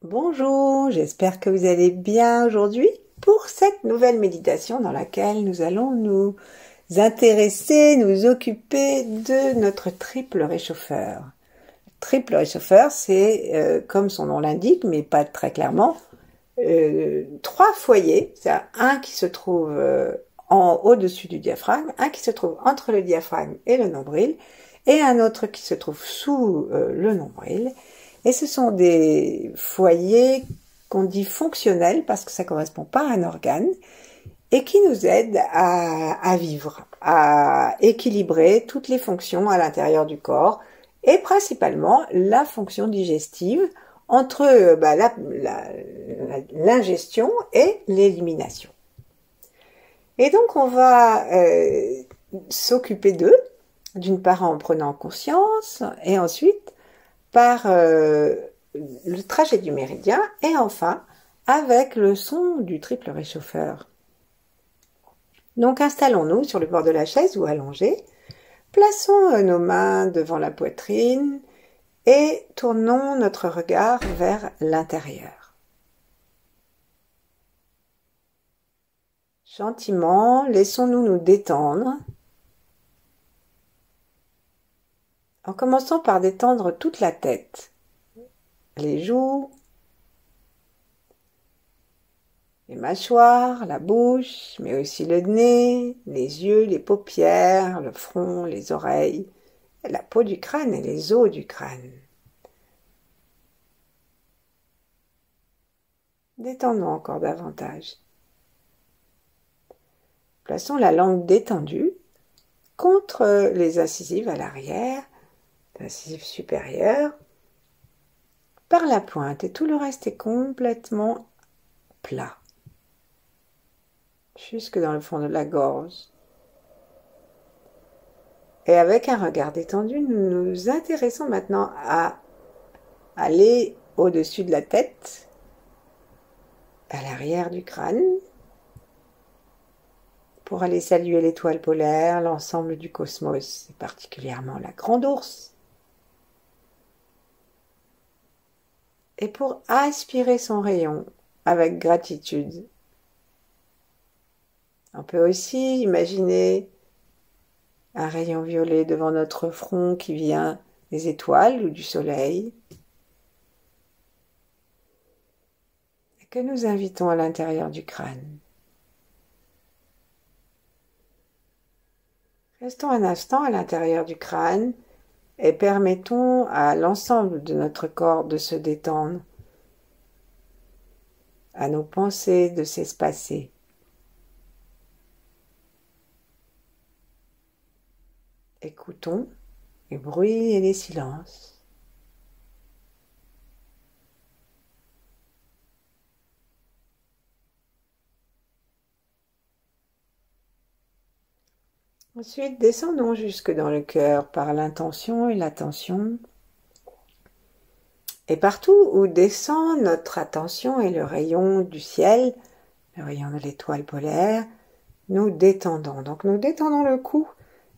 Bonjour, j'espère que vous allez bien aujourd'hui pour cette nouvelle méditation dans laquelle nous allons nous intéresser, nous occuper de notre triple réchauffeur. Triple réchauffeur, c'est comme son nom l'indique, mais pas très clairement, trois foyers. C'est un qui se trouve en au-dessus du diaphragme, un qui se trouve entre le diaphragme et le nombril, et un autre qui se trouve sous le nombril. Et ce sont des foyers qu'on dit fonctionnels parce que ça correspond pas à un organe et qui nous aident à vivre, à équilibrer toutes les fonctions à l'intérieur du corps et principalement la fonction digestive entre l'ingestion et l'élimination. Et donc on va s'occuper d'eux, d'une part en prenant conscience et ensuite par le trajet du méridien et enfin avec le son du triple réchauffeur. Donc installons-nous sur le bord de la chaise ou allongés, plaçons nos mains devant la poitrine et tournons notre regard vers l'intérieur. Gentiment, laissons-nous nous détendre en commençant par détendre toute la tête, les joues, les mâchoires, la bouche, mais aussi le nez, les yeux, les paupières, le front, les oreilles, la peau du crâne et les os du crâne. Détendons encore davantage. Plaçons la langue détendue contre les incisives à l'arrière, l'incisive supérieure, par la pointe et tout le reste est complètement plat, jusque dans le fond de la gorge. Et avec un regard détendu, nous nous intéressons maintenant à aller au-dessus de la tête, à l'arrière du crâne, pour aller saluer l'étoile polaire, l'ensemble du cosmos, et particulièrement la grande ours. Et pour aspirer son rayon avec gratitude. On peut aussi imaginer un rayon violet devant notre front qui vient des étoiles ou du soleil et que nous invitons à l'intérieur du crâne. Restons un instant à l'intérieur du crâne et permettons à l'ensemble de notre corps de se détendre, à nos pensées de s'espacer. Écoutons les bruits et les silences. Ensuite, descendons jusque dans le cœur par l'intention et l'attention. Et partout où descend notre attention et le rayon du ciel, le rayon de l'étoile polaire, nous détendons. Donc nous détendons le cou.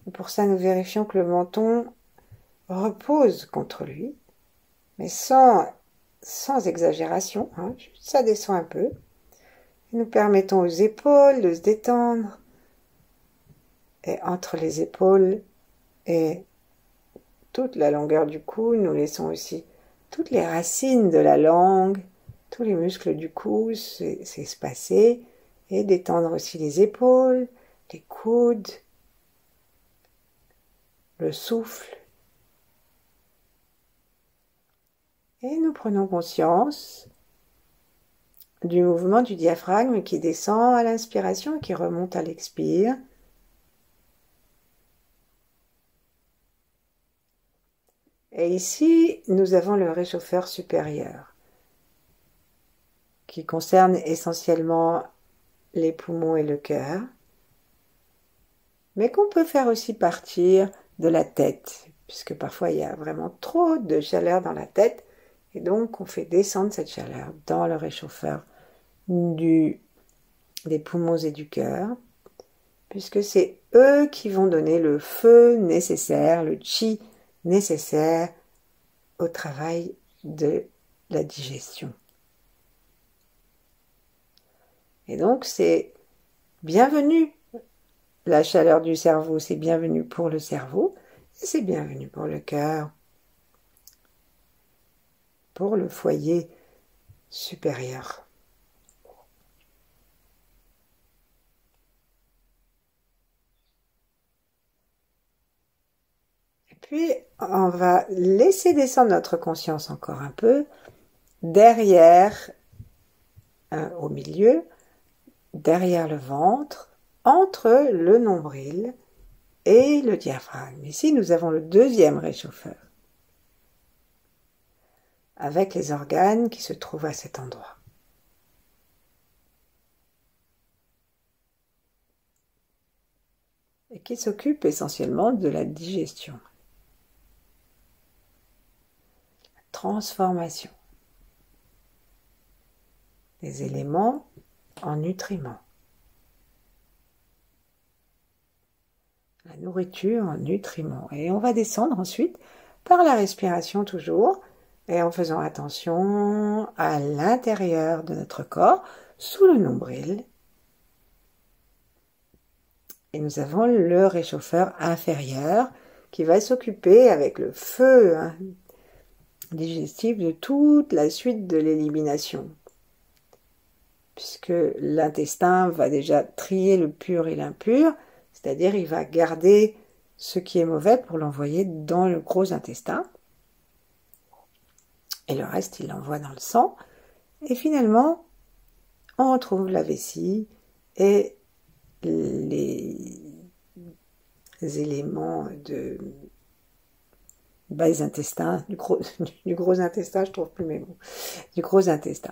Et pour ça, nous vérifions que le menton repose contre lui, mais sans exagération. Ça descend un peu. Et nous permettons aux épaules de se détendre. Et entre les épaules et toute la longueur du cou, nous laissons aussi toutes les racines de la langue, tous les muscles du cou s'espacer et détendre aussi les épaules, les coudes, le souffle. Et nous prenons conscience du mouvement du diaphragme qui descend à l'inspiration et qui remonte à l'expire. Et ici, nous avons le réchauffeur supérieur, qui concerne essentiellement les poumons et le cœur, mais qu'on peut faire aussi partir de la tête, puisque parfois il y a vraiment trop de chaleur dans la tête, et donc on fait descendre cette chaleur dans le réchauffeur des poumons et du cœur, puisque c'est eux qui vont donner le feu nécessaire, le chi nécessaire au travail de la digestion. Et donc, c'est bienvenu. La chaleur du cerveau, c'est bienvenu pour le cerveau. Et c'est bienvenu pour le cœur, pour le foyer supérieur. Et puis, on va laisser descendre notre conscience encore un peu, derrière, au milieu, derrière le ventre, entre le nombril et le diaphragme. Ici, nous avons le deuxième réchauffeur, avec les organes qui se trouvent à cet endroit. Et qui s'occupe essentiellement de la digestion, la transformation des éléments en nutriments, la nourriture en nutriments. Et on va descendre ensuite par la respiration toujours, et en faisant attention à l'intérieur de notre corps, sous le nombril. Et nous avons le réchauffeur inférieur qui va s'occuper avec le feu digestif de toute la suite de l'élimination. Puisque l'intestin va déjà trier le pur et l'impur, c'est-à-dire il va garder ce qui est mauvais pour l'envoyer dans le gros intestin. Et le reste, il l'envoie dans le sang. Et finalement, on retrouve la vessie et les éléments de bas intestin, du gros intestin, je trouve plus mes mots, du gros intestin,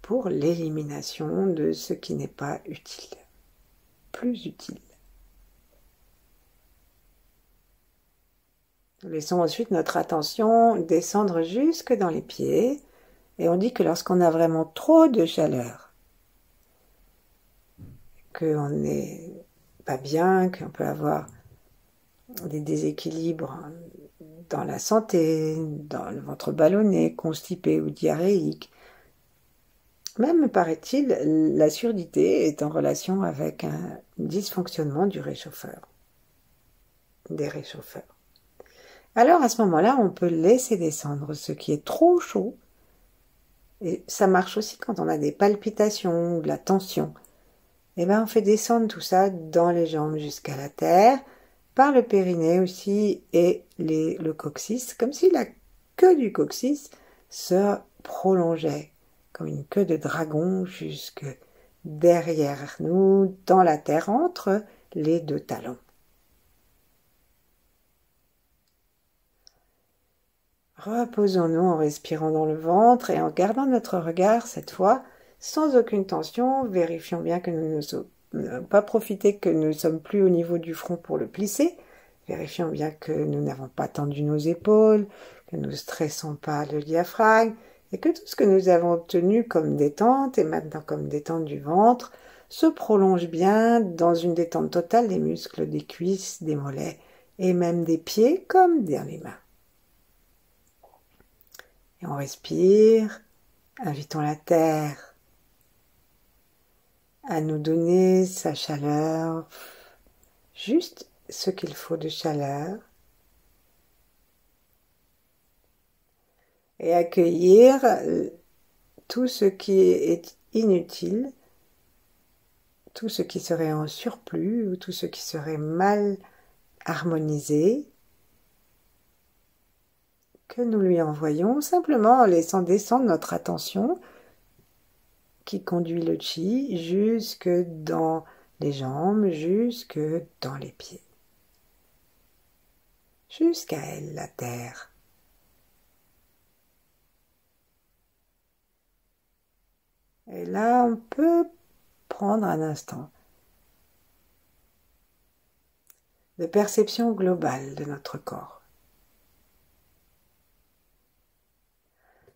pour l'élimination de ce qui n'est pas utile, plus utile. Nous laissons ensuite notre attention descendre jusque dans les pieds, et on dit que lorsqu'on a vraiment trop de chaleur, qu'on n'est pas bien, qu'on peut avoir des déséquilibres dans la santé, dans le ventre ballonné, constipé ou diarrhéique. Même, paraît-il, la surdité est en relation avec un dysfonctionnement du réchauffeur, des réchauffeurs. Alors à ce moment-là, on peut laisser descendre ce qui est trop chaud, et ça marche aussi quand on a des palpitations ou de la tension. Et bien on fait descendre tout ça dans les jambes jusqu'à la terre, par le périnée aussi et le coccyx, comme si la queue du coccyx se prolongeait, comme une queue de dragon jusque derrière nous, dans la terre, entre les deux talons. Reposons-nous en respirant dans le ventre et en gardant notre regard cette fois sans aucune tension. Vérifions bien que nous n'avons pas profité que nous ne sommes plus au niveau du front pour le plisser. Vérifions bien que nous n'avons pas tendu nos épaules, que nous ne stressons pas le diaphragme et que tout ce que nous avons obtenu comme détente et maintenant comme détente du ventre se prolonge bien dans une détente totale des muscles des cuisses, des mollets et même des pieds comme dans les mains. Et on respire, invitons la terre à nous donner sa chaleur, juste ce qu'il faut de chaleur, et accueillir tout ce qui est inutile, tout ce qui serait en surplus ou tout ce qui serait mal harmonisé, que nous lui envoyons simplement en laissant descendre notre attention qui conduit le chi jusque dans les jambes, jusque dans les pieds. Jusqu'à elle, la terre. Et là, on peut prendre un instant de perception globale de notre corps.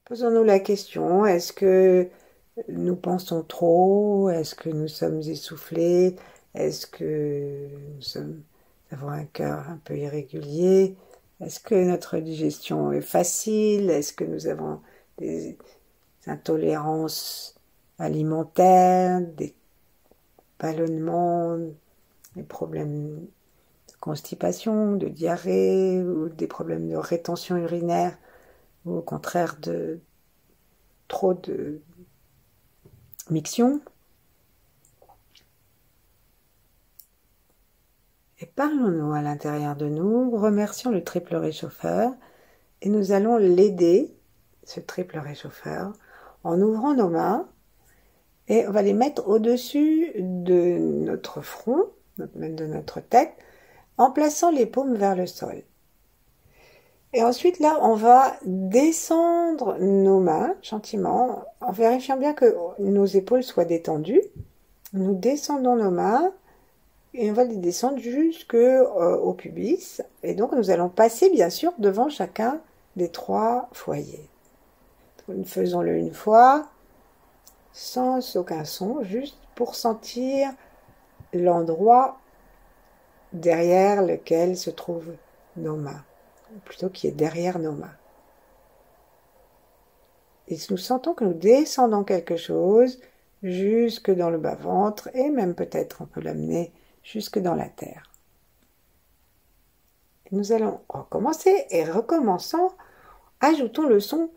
Posons-nous la question, est-ce que nous pensons trop? Est-ce que nous sommes essoufflés? Est-ce que nous avons un cœur un peu irrégulier? Est-ce que notre digestion est facile? Est-ce que nous avons des intolérances alimentaires, des ballonnements, des problèmes de constipation, de diarrhée, ou des problèmes de rétention urinaire, ou au contraire de trop de miction. Et parlons-nous à l'intérieur de nous, remercions le triple réchauffeur, et nous allons l'aider, ce triple réchauffeur, en ouvrant nos mains, et on va les mettre au-dessus de notre front, même de notre tête, en plaçant les paumes vers le sol. Et ensuite, là, on va descendre nos mains, gentiment, en vérifiant bien que nos épaules soient détendues. Nous descendons nos mains, et on va les descendre jusqu'au pubis. Et donc, nous allons passer, bien sûr, devant chacun des 3 foyers. Faisons-le une fois, sans aucun son, juste pour sentir l'endroit derrière lequel se trouvent nos mains, ou plutôt qui est derrière nos mains. Et nous sentons que nous descendons quelque chose jusque dans le bas-ventre, et même peut-être on peut l'amener jusque dans la terre. Et nous allons recommencer, et recommençant, ajoutons le son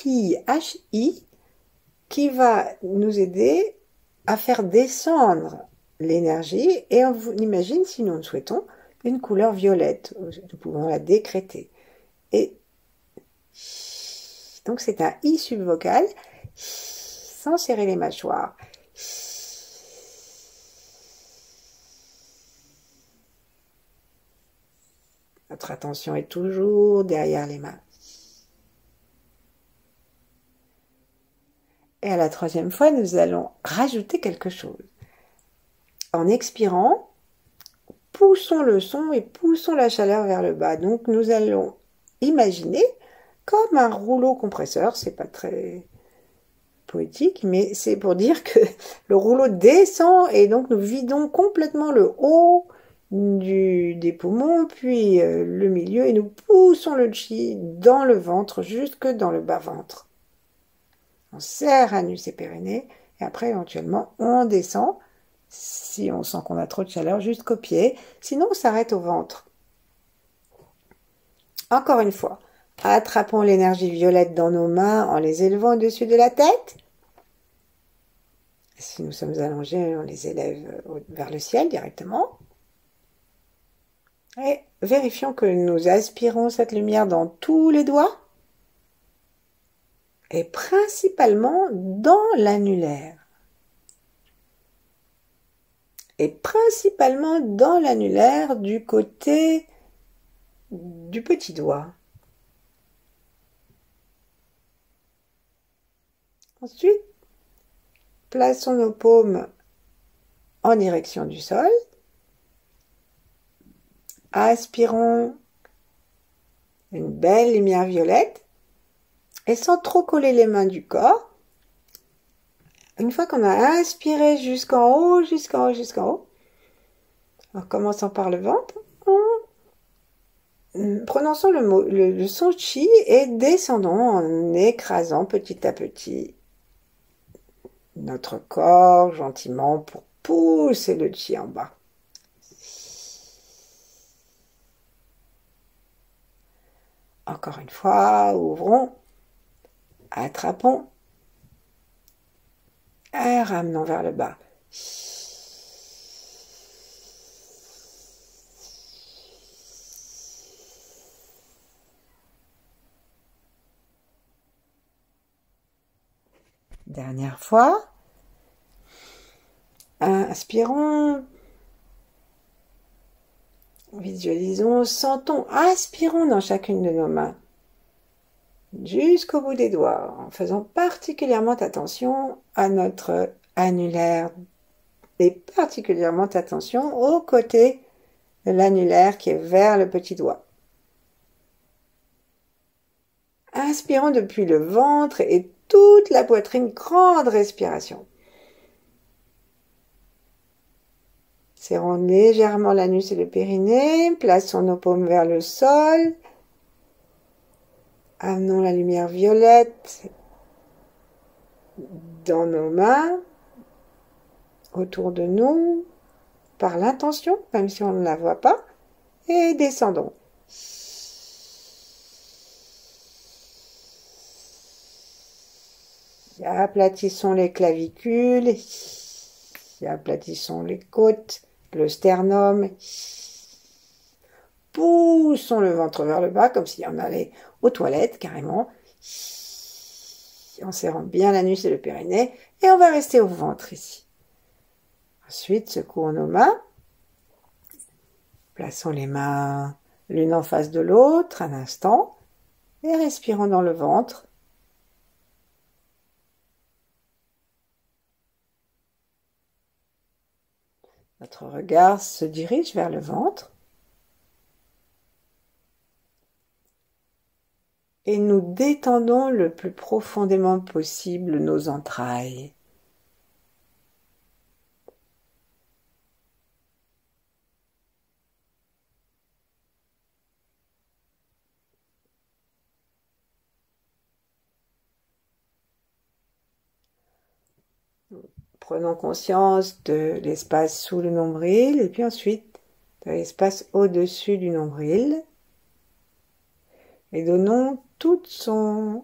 hi, H-I, qui va nous aider à faire descendre l'énergie, et on imagine, si nous le souhaitons, une couleur violette. Nous pouvons la décréter. Et donc c'est un I subvocal, sans serrer les mâchoires. Notre attention est toujours derrière les mains. Et à la 3e fois, nous allons rajouter quelque chose. En expirant, poussons le son et poussons la chaleur vers le bas. Donc nous allons imaginer comme un rouleau compresseur, c'est pas très poétique, mais c'est pour dire que le rouleau descend et donc nous vidons complètement le haut des poumons, puis le milieu, et nous poussons le chi dans le ventre, jusque dans le bas-ventre. On serre anus et périnée, et après éventuellement on descend, si on sent qu'on a trop de chaleur, jusqu'aux pieds, sinon on s'arrête au ventre. Encore une fois, attrapons l'énergie violette dans nos mains en les élevant au-dessus de la tête. Si nous sommes allongés, on les élève vers le ciel directement. Et vérifions que nous aspirons cette lumière dans tous les doigts et principalement dans l'annulaire. Et principalement dans l'annulaire du côté du petit doigt. Ensuite, plaçons nos paumes en direction du sol. Aspirons une belle lumière violette et sans trop coller les mains du corps. Une fois qu'on a inspiré jusqu'en haut, en commençant par le ventre, prononçons le son chi et descendons en écrasant petit à petit notre corps gentiment pour pousser le chi en bas. Encore une fois, ouvrons, attrapons et ramenons vers le bas. Dernière fois. Inspirons. Visualisons, sentons, aspirons dans chacune de nos mains, jusqu'au bout des doigts, en faisant particulièrement attention à notre annulaire et particulièrement attention au côté de l'annulaire qui est vers le petit doigt. Inspirons depuis le ventre et toute la poitrine, grande respiration. Serrons légèrement l'anus et le périnée, plaçons nos paumes vers le sol, amenons la lumière violette dans nos mains, autour de nous, par l'intention, même si on ne la voit pas, et descendons. Aplatissons les clavicules, aplatissons les côtes, le sternum, poussons le ventre vers le bas comme si on allait aux toilettes carrément, en serrant bien l'anus et le périnée, et on va rester au ventre ici. Ensuite, secouons nos mains, plaçons les mains l'une en face de l'autre un instant, et respirons dans le ventre. Notre regard se dirige vers le ventre et nous détendons le plus profondément possible nos entrailles. Prenons conscience de l'espace sous le nombril et puis ensuite de l'espace au-dessus du nombril et donnons toute son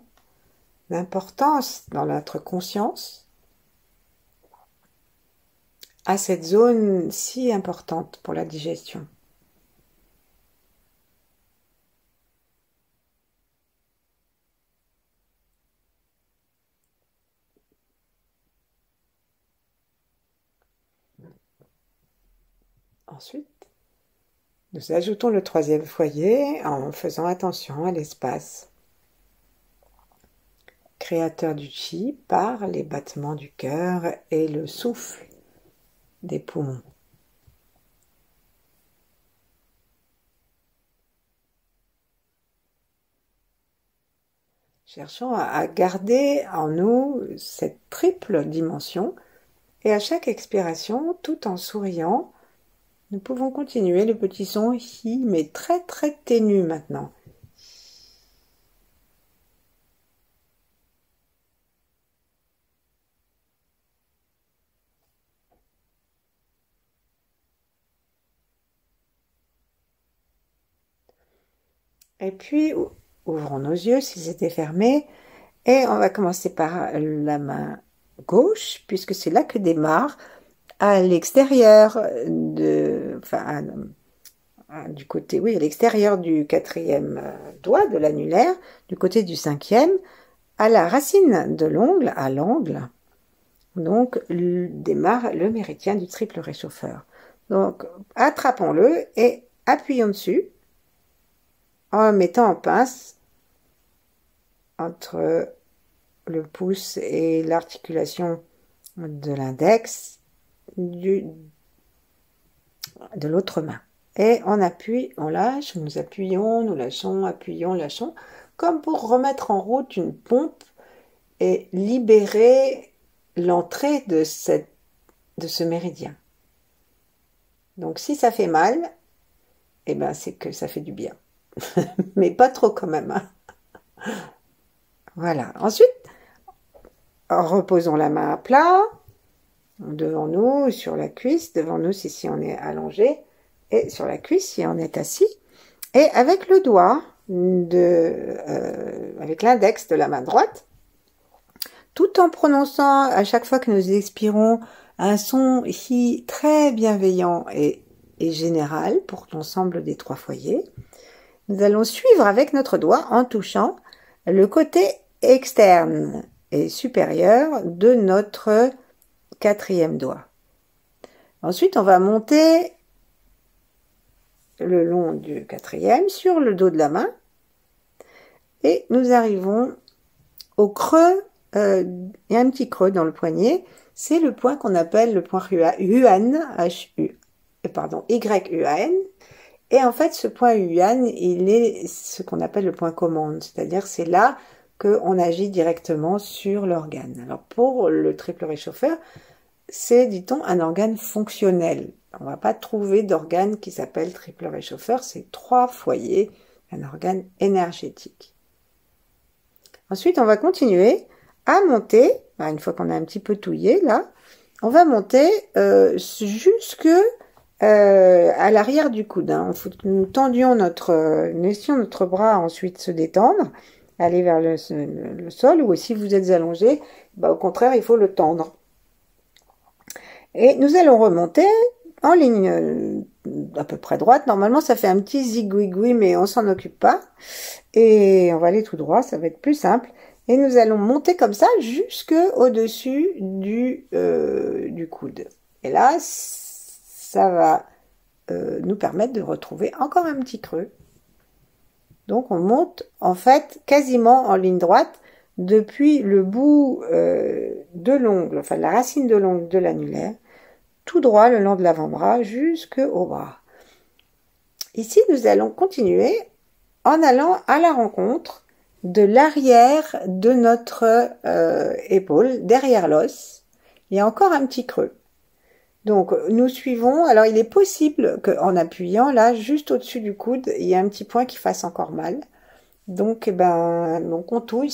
importance dans notre conscience à cette zone si importante pour la digestion. Ensuite, nous ajoutons le troisième foyer en faisant attention à l'espace créateur du chi par les battements du cœur et le souffle des poumons. Cherchons à garder en nous cette triple dimension et à chaque expiration, tout en souriant, nous pouvons continuer le petit son hi, mais très très ténu maintenant. Et puis, ouvrons nos yeux s'ils étaient fermés et on va commencer par la main gauche puisque c'est là que démarre à l'extérieur du côté, oui, à l'extérieur du quatrième doigt de l'annulaire, du côté du cinquième, à la racine de l'ongle, à l'angle, donc démarre le méridien du triple réchauffeur. Donc, attrapons-le et appuyons dessus en mettant en pince entre le pouce et l'articulation de l'index de l'autre main. Et on appuie, on lâche, nous appuyons, nous lâchons, appuyons, lâchons, comme pour remettre en route une pompe et libérer l'entrée de ce méridien. Donc si ça fait mal, eh ben c'est que ça fait du bien. Mais pas trop quand même. Hein. Voilà. Ensuite, reposons la main à plat, devant nous, sur la cuisse, devant nous si on est allongé, et sur la cuisse si on est assis. Et avec le doigt, avec l'index de la main droite, tout en prononçant à chaque fois que nous expirons un son hi très bienveillant et général pour l'ensemble des trois foyers, nous allons suivre avec notre doigt en touchant le côté externe et supérieur de notre quatrième doigt. Ensuite, on va monter le long du quatrième sur le dos de la main et nous arrivons au creux. Il y a un petit creux dans le poignet, c'est le point qu'on appelle le point Yuan, Y-U-A-N. Et en fait, ce point Yuan, il est ce qu'on appelle le point commande, c'est-à-dire c'est là qu'on agit directement sur l'organe. Alors pour le triple réchauffeur, c'est, dit-on, un organe fonctionnel. On ne va pas trouver d'organe qui s'appelle triple réchauffeur, c'est trois foyers, un organe énergétique. Ensuite, on va continuer à monter une fois qu'on a un petit peu touillé, là, on va monter jusque à l'arrière du coude. Hein. Nous tendions laissions notre bras ensuite se détendre, aller vers le sol, ou si vous êtes allongé, au contraire, il faut le tendre. Et nous allons remonter en ligne à peu près droite. Normalement, ça fait un petit zigouigoui, mais on s'en occupe pas. Et on va aller tout droit, ça va être plus simple. Et nous allons monter comme ça jusque au-dessus du coude. Et là, ça va nous permettre de retrouver encore un petit creux. Donc on monte en fait quasiment en ligne droite depuis le bout de l'ongle, enfin la racine de l'ongle de l'annulaire, tout droit le long de l'avant-bras jusqu'au bras. Ici, nous allons continuer en allant à la rencontre de l'arrière de notre épaule, derrière l'os. Il y a encore un petit creux. Donc, nous suivons. Alors, il est possible qu'en appuyant, là, juste au-dessus du coude, il y ait un petit point qui fasse encore mal. Donc, donc on touille.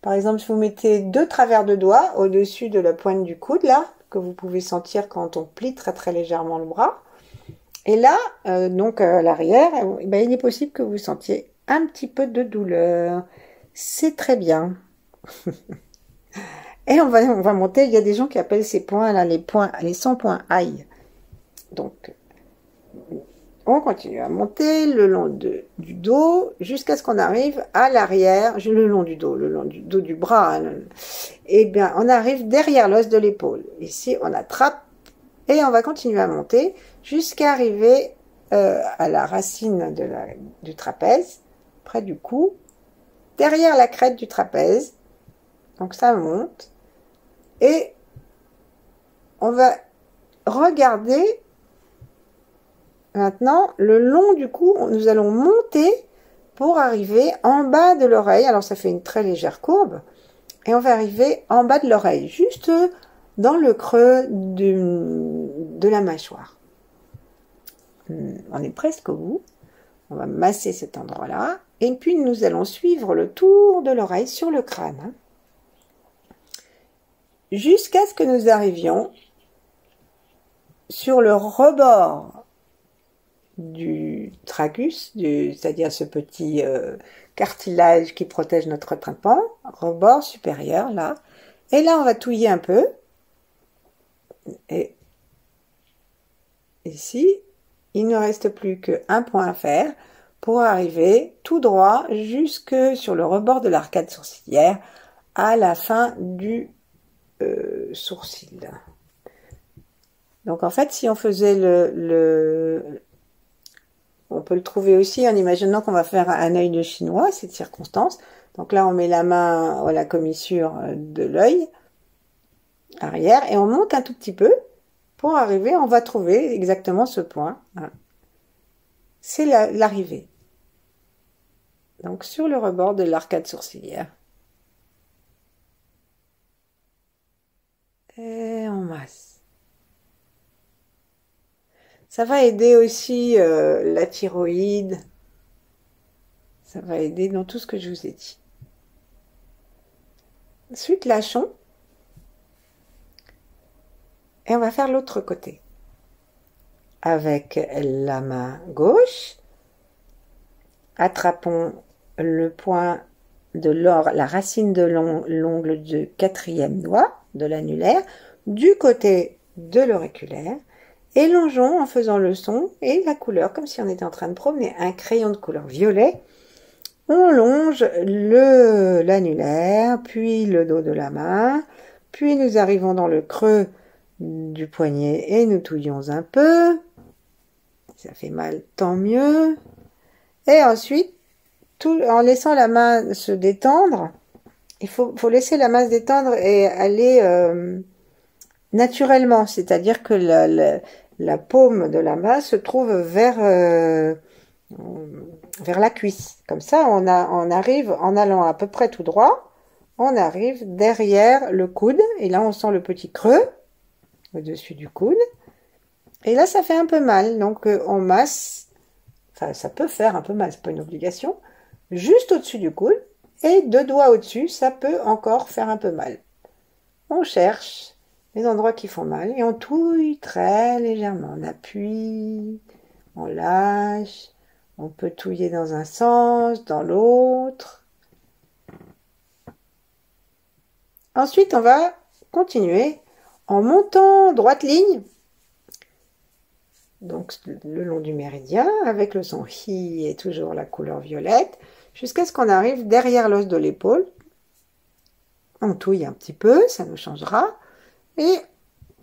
Par exemple, si vous mettez 2 travers de doigts au-dessus de la pointe du coude, là, que vous pouvez sentir quand on plie très très légèrement le bras. Et là, donc à l'arrière, il est possible que vous sentiez un petit peu de douleur. C'est très bien. Et on va monter. Il y a des gens qui appellent ces points là les 100 points aïe. Donc, on continue à monter le long du dos jusqu'à ce qu'on arrive à l'arrière, le long du dos du bras. Hein. Et bien, on arrive derrière l'os de l'épaule. Ici, on attrape et on va continuer à monter jusqu'à arriver à la racine du trapèze, près du cou, derrière la crête du trapèze. Donc ça monte. Et on va regarder maintenant le long du cou. Nous allons monter pour arriver en bas de l'oreille. Alors ça fait une très légère courbe. Et on va arriver en bas de l'oreille, juste dans le creux de la mâchoire. On est presque au bout. On va masser cet endroit-là. Et puis nous allons suivre le tour de l'oreille sur le crâne. Hein, jusqu'à ce que nous arrivions sur le rebord du tragus, c'est-à-dire ce petit cartilage qui protège notre tympan, rebord supérieur, là. Et là, on va touiller un peu. Et ici, il ne reste plus qu'un point à faire pour arriver tout droit jusque sur le rebord de l'arcade sourcilière à la fin du sourcil. Donc en fait, si on faisait on peut le trouver aussi en imaginant qu'on va faire un œil de chinois, cette circonstance. Donc là, on met la main à la commissure de l'œil arrière et on monte un tout petit peu pour arriver, on va trouver exactement ce point. C'est l'arrivée. Donc sur le rebord de l'arcade sourcilière. Et on masse. Ça va aider aussi la thyroïde. Ça va aider dans tout ce que je vous ai dit. Ensuite, lâchons. Et on va faire l'autre côté. Avec la main gauche, attrapons le point de la racine de l'ongle du 4e doigt de l'annulaire du côté de l'auriculaire et longeons en faisant le son et la couleur comme si on était en train de promener un crayon de couleur violet. On longe l'annulaire, puis le dos de la main, puis nous arrivons dans le creux du poignet et nous touillons un peu. Ça fait mal, tant mieux. Et ensuite, en laissant la main se détendre, il faut laisser la main se détendre et aller naturellement, c'est-à-dire que la paume de la main se trouve vers la cuisse. Comme ça, on arrive, en allant à peu près tout droit, on arrive derrière le coude, et là on sent le petit creux au-dessus du coude. Et là, ça fait un peu mal, donc on masse, enfin ça peut faire un peu mal, c'est pas une obligation, juste au-dessus du coude, et 2 doigts au-dessus, ça peut encore faire un peu mal. on cherche les endroits qui font mal et on touille très légèrement. On appuie, on lâche, on peut touiller dans un sens, dans l'autre. Ensuite, on va continuer en montant droite ligne, donc le long du méridien, avec le son hi et toujours la couleur violette, jusqu'à ce qu'on arrive derrière l'os de l'épaule. On touille un petit peu, ça nous changera. Et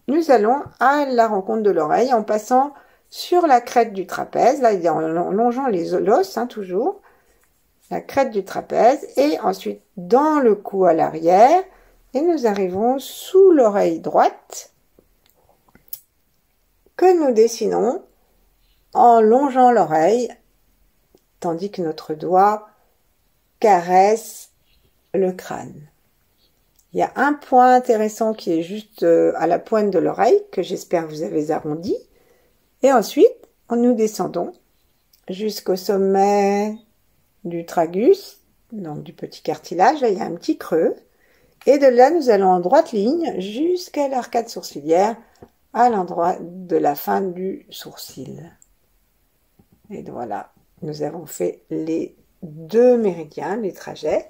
nous allons à la rencontre de l'oreille en passant sur la crête du trapèze, là en longeant l'os, toujours, la crête du trapèze, et ensuite dans le cou à l'arrière, et nous arrivons sous l'oreille droite, que nous dessinons en longeant l'oreille, tandis que notre doigt caresse le crâne. Il y a un point intéressant qui est juste à la pointe de l'oreille, que j'espère vous avez arrondi. Et ensuite, nous descendons jusqu'au sommet du tragus, donc du petit cartilage. Là, il y a un petit creux. Et de là, nous allons en droite ligne jusqu'à l'arcade sourcilière, à l'endroit de la fin du sourcil. Et voilà, nous avons fait les 2 méridiens, les trajets.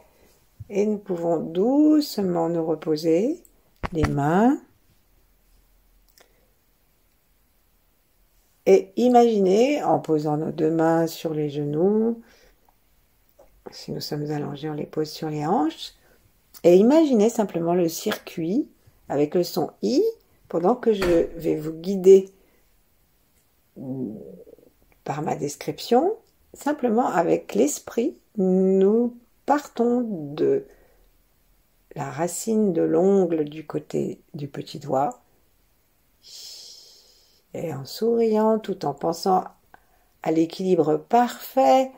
Et nous pouvons doucement nous reposer, les mains. Et imaginez, en posant nos 2 mains sur les genoux, si nous sommes allongés, on les pose sur les hanches. Et imaginez simplement le circuit avec le son I, pendant que je vais vous guider par ma description. Simplement avec l'esprit, nous partons de la racine de l'ongle du côté du petit doigt et en souriant tout en pensant à l'équilibre parfait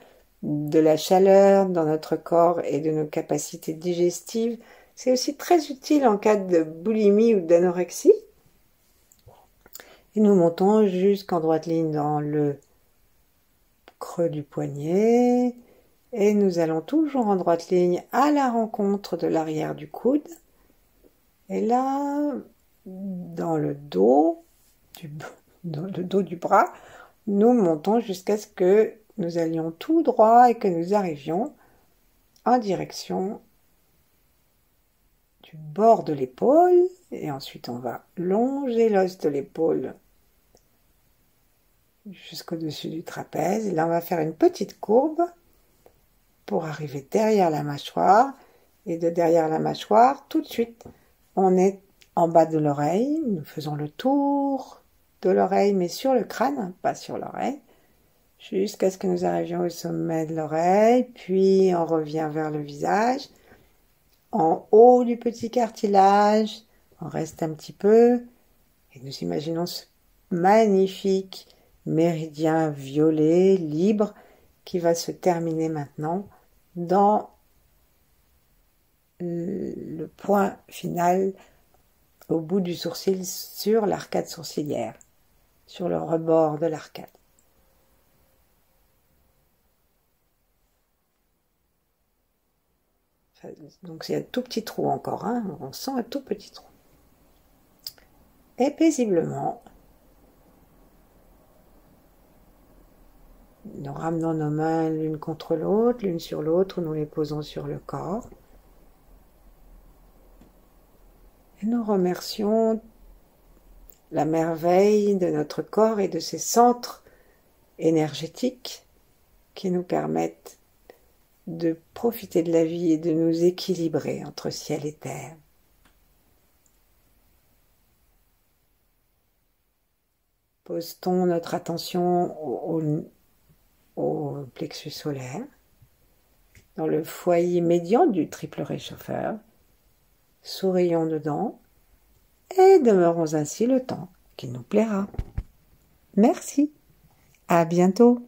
de la chaleur dans notre corps et de nos capacités digestives. C'est aussi très utile en cas de boulimie ou d'anorexie. Et nous montons jusqu'en droite ligne dans le creux du poignet. Et nous allons toujours en droite ligne à la rencontre de l'arrière du coude. Et là, dans le dos du bras, nous montons jusqu'à ce que nous allions tout droit et que nous arrivions en direction du bord de l'épaule. Et ensuite, on va longer l'os de l'épaule jusqu'au-dessus du trapèze. Et là, on va faire une petite courbe pour arriver derrière la mâchoire. Et de derrière la mâchoire, tout de suite, on est en bas de l'oreille. Nous faisons le tour de l'oreille, mais sur le crâne, pas sur l'oreille, jusqu'à ce que nous arrivions au sommet de l'oreille. Puis, on revient vers le visage. En haut du petit cartilage, on reste un petit peu. Et nous imaginons ce magnifique méridien violet, libre, qui va se terminer maintenant dans le point final au bout du sourcil sur l'arcade sourcilière, sur le rebord de l'arcade. Donc c'est un tout petit trou encore, hein, on sent un tout petit trou. Et paisiblement, nous ramenons nos mains l'une contre l'autre, l'une sur l'autre, nous les posons sur le corps. Et nous remercions la merveille de notre corps et de ses centres énergétiques qui nous permettent de profiter de la vie et de nous équilibrer entre ciel et terre. Pose-t-on notre attention au plexus solaire, dans le foyer médian du triple réchauffeur. Sourions dedans et demeurons ainsi le temps qui nous plaira. Merci, à bientôt.